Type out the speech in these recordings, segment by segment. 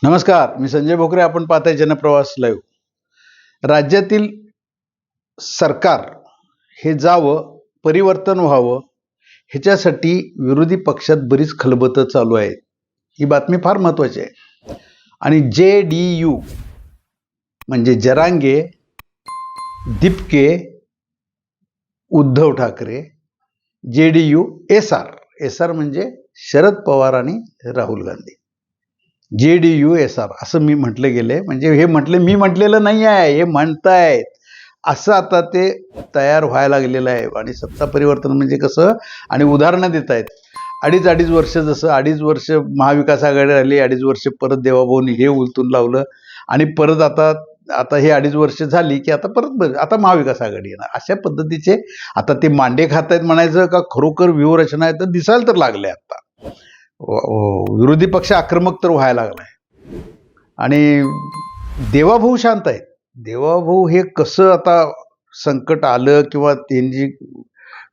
नमस्कार, मी संजय भोकरे. आपण पाहताय जनप्रवास लाईव्ह. राज्यातील सरकार हे जावं, परिवर्तन व्हावं, ह्याच्यासाठी विरोधी पक्षात बरीच खलबतं चालू आहे. ही बातमी फार महत्त्वाची आहे. आणि JDU म्हणजे जरांगे, दिपके, उद्धव ठाकरे, JDU SR म्हणजे शरद पवार आणि राहुल गांधी. JDU SR असं मी म्हटलं गेले. म्हणजे हे मी म्हटलेलं नाही आहे, हे म्हणतायत. असं आता ते तयार व्हायला लागलेलं आहे. आणि सत्ता परिवर्तन म्हणजे कसं, आणि उदाहरणं देत आहेत. अडीच वर्ष, जसं 2.5 वर्ष महाविकास आघाडी आली, 2.5 वर्ष परत देवाभाऊनी हे उलटून लावलं, आणि परत आता हे 2.5 वर्ष झाली की आता महाविकास आघाडी येणार. अशा पद्धतीचे आता ते मांडे खात आहेत म्हणायचं का खरोखर व्यूहरचना आहे तर दिसायला तर लागले. आता विरोधी पक्ष आक्रमक तर व्हायला लागलाय. आणि देवाभाऊ शांत आहेत. देवाभाऊ हे कसं आता संकट आलं किंवा त्यांची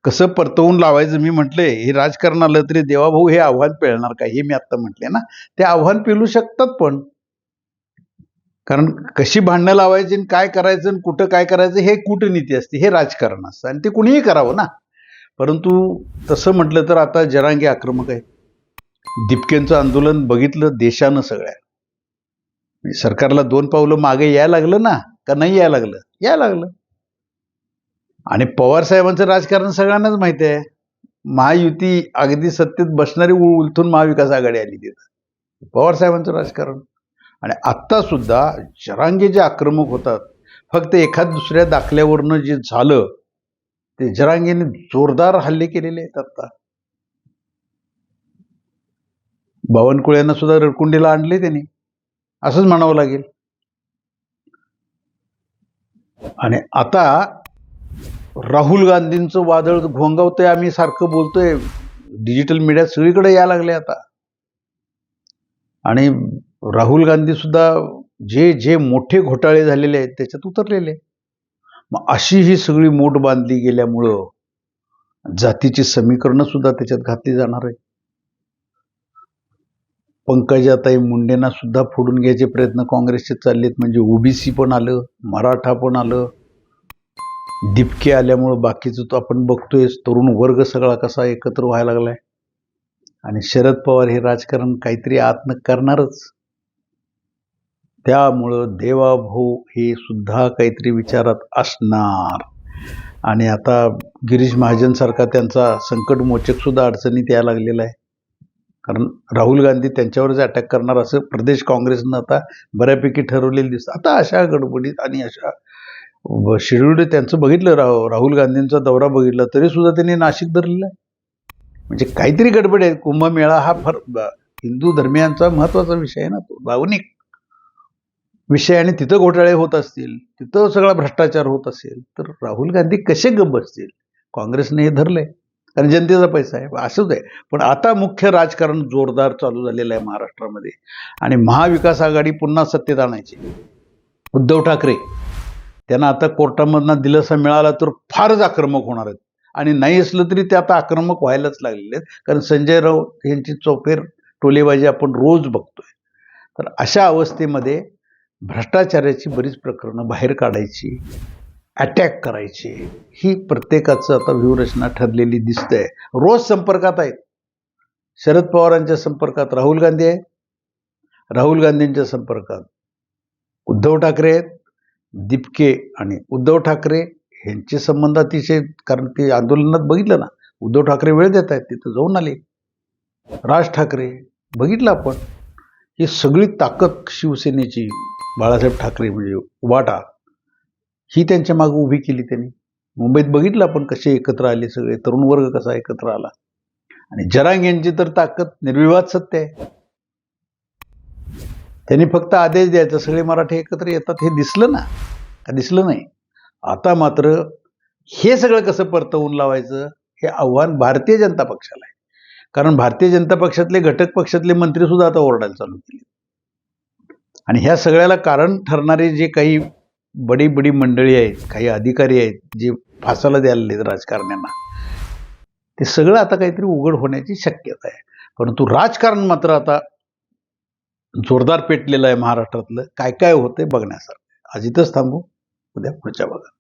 कसं परतवून लावायचं, मी म्हटलंय हे राजकारण आलं तरी देवाभाऊ हे आव्हान पेलणार का, हे मी आता म्हटले ना. ते आव्हान पेलू शकतात, पण कारण कशी भांडणं लावायची, काय करायचं, कुठं काय करायचं, हे कूटनीती असते, हे राजकारण असतं, आणि ते कुणीही करावं ना. परंतु तसं म्हटलं तर आता जरांगे आक्रमक आहे. दिपकेंचं आंदोलन बघितलं देशानं सगळ्या. सरकारला 2 पावलं मागे यायला लागलं ना, का नाही यायला लागलं? यायला लागलं. आणि पवार साहेबांचं राजकारण सगळ्यांनाच माहिती आहे. महायुती अगदी सत्तेत बसणारी उलथून महाविकास आघाडी आली तिथं, पवार साहेबांचं राजकारण. आणि आत्ता सुद्धा जरांगे जे आक्रमक होतात, फक्त एखाद दुसऱ्या दाखल्यावरनं जे झालं ते जरांगेने जोरदार हल्ले केलेले आहेत. आता बावनकुळ्यांना सुद्धा रडकुंडीला आणले त्यांनी, असंच म्हणावं लागेल. आणि आता राहुल गांधींचं वादळ घोंगावतंय. आम्ही सारखं बोलतोय, डिजिटल मीडियात सगळीकडे यायला लागले आता. आणि राहुल गांधी सुद्धा जे मोठे घोटाळे झालेले आहेत त्याच्यात उतरलेले. मग अशी ही सगळी मोठ बांधली गेल्यामुळं जातीची समीकरणं सुद्धा त्याच्यात घातली जाणार आहे. पंकजाताई मुंडेंना सुद्धा फोडून घ्यायचे प्रयत्न काँग्रेसचे चाललेत. म्हणजे ओबीसी पण आलं, मराठा पण आलं, दिपके आल्यामुळं बाकीचं तो आपण बघतोय तरुण वर्ग सगळा कसा एकत्र व्हायला लागलाय. आणि शरद पवार हे राजकारण काहीतरी आतनं करणारच. त्यामुळं देवाभाऊ हे सुद्धा काहीतरी विचारात असणार. आणि आता गिरीश महाजन सारखा त्यांचा संकटमोचक सुद्धा अडचणीत यायला लागलेला आहे. कारण राहुल गांधी त्यांच्यावरच अटॅक करणार असं प्रदेश काँग्रेसनं आता बऱ्यापैकी ठरवलेलं दिसतं. आता अशा गडबडीत आणि अशा शेड्यूल्ड त्यांचं बघितलं, राहुल गांधींचा दौरा बघितला तरी सुद्धा त्यांनी नाशिक धरलेला आहे. म्हणजे काहीतरी गडबड आहे. कुंभमेळा हा फार हिंदू धर्मियांचा महत्वाचा विषय आहे ना, तो भावनिक विषय. आणि तिथं घोटाळे होत असतील, तिथं सगळा भ्रष्टाचार होत असेल तर राहुल गांधी कसे गप्प बसतील? काँग्रेसने हे धरलंय कारण जनतेचा पैसा आहे, असंच आहे. पण आता मुख्य राजकारण जोरदार चालू झालेलं आहे महाराष्ट्रामध्ये. आणि महाविकास आघाडी पुन्हा सत्तेत आणायची. उद्धव ठाकरे त्यांना आता कोर्टामधनं दिलासा मिळाला तर फारच आक्रमक होणार आहेत. आणि नाही असलं तरी ते आता आक्रमक व्हायलाच लागलेले आहेत. कारण संजय राऊत यांची चौफेर टोलेबाजी आपण रोज बघतोय. तर अशा अवस्थेमध्ये भ्रष्टाचाराची बरीच प्रकरणं बाहेर काढायची, अटॅक करायची, ही प्रत्येकाचं आता व्यूहरचना ठरलेली दिसतंय. रोज संपर्कात आहेत. शरद पवारांच्या संपर्कात राहुल गांधी आहेत, राहुल गांधींच्या संपर्कात उद्धव ठाकरे आहेत, दिपके आणि उद्धव ठाकरे यांचे संबंध अतिशय, कारण ते आंदोलनात बघितलं ना, उद्धव ठाकरे वेळ देत आहेत, तिथं जाऊन आले. राज ठाकरे बघितलं आपण. ही सगळी ताकद शिवसेनेची, बाळासाहेब ठाकरे म्हणजे उभाटा, ही त्यांच्या मागे उभी केली त्यांनी. मुंबईत बघितलं आपण कसे एकत्र आले सगळे, तरुण वर्ग कसा एकत्र आला. आणि जरांग यांची तर ताकद निर्विवाद सत्य आहे. त्यांनी फक्त आदेश द्यायचा, सगळे मराठी एकत्र येतात. हे दिसलं ना, का दिसलं नाही? आता मात्र हे सगळं कसं परतवून लावायचं, हे आव्हान भारतीय जनता पक्षाला आहे. कारण भारतीय जनता पक्षातले घटक पक्षातले मंत्री सुद्धा आता ओरडायला चालू केले. आणि ह्या सगळ्याला कारण ठरणारे जे काही बडी मंडळी आहेत, काही अधिकारी आहेत, जे फासाला द्यायला राजकारण्यांना, ते सगळं आता काहीतरी उघड होण्याची शक्यता आहे. परंतु राजकारण मात्र आता जोरदार पेटलेलं आहे महाराष्ट्रातलं. काय काय होतंय बघण्यासारखं. आज इथंच थांबू, उद्या पुढच्या भागात.